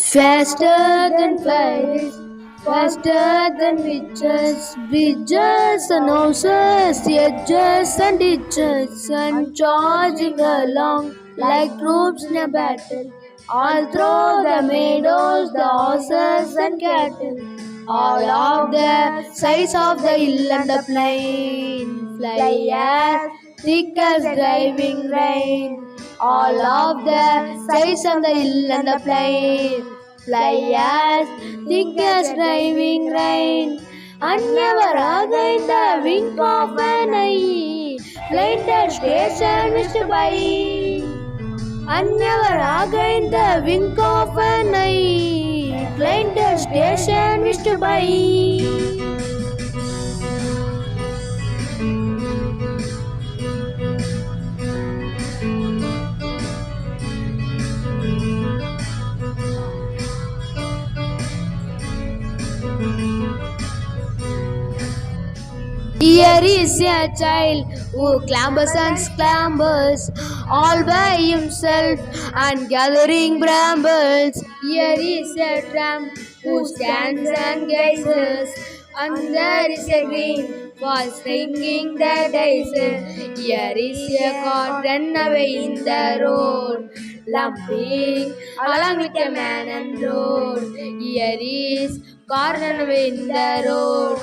Faster than flies, faster than witches, bridges and houses, edges and ditches, and charging along like troops in a battle. All through the meadows, the horses and cattle, all of the sides of the hill and the plain, fly as thick as driving rain. All of the sides of the hill and the plain, fly as thick as driving rain, and never again the wink of an eye, blinded station missed by, and never again the wink of an eye, blinded station missed by. Here is a child who clambers and clambers all by himself and gathering brambles. Here is a tramp who stands and gazes, and there is a green for singing the daisies. Here is a cart run away in the road, lumping along with a man and road. Here is cart run away in the road,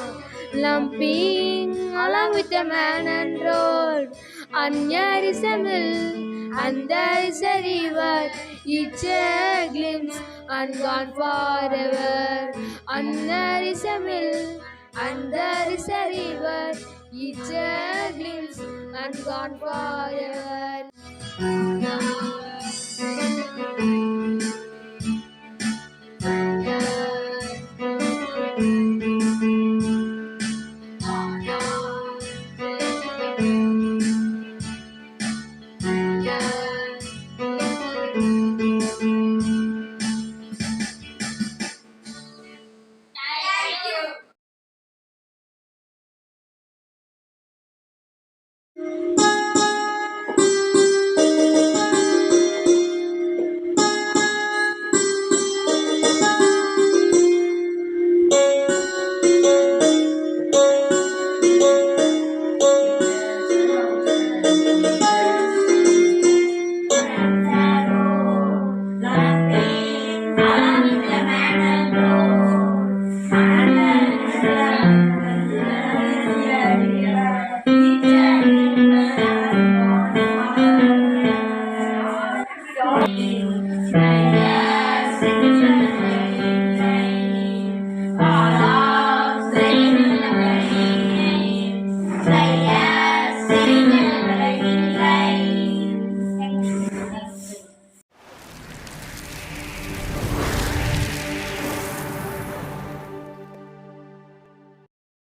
lumping along with a man and road. And here is a mill, and there is a river, each a glimpse and gone forever. And there is a mill, and there is a river, each a glimpse and gone forever.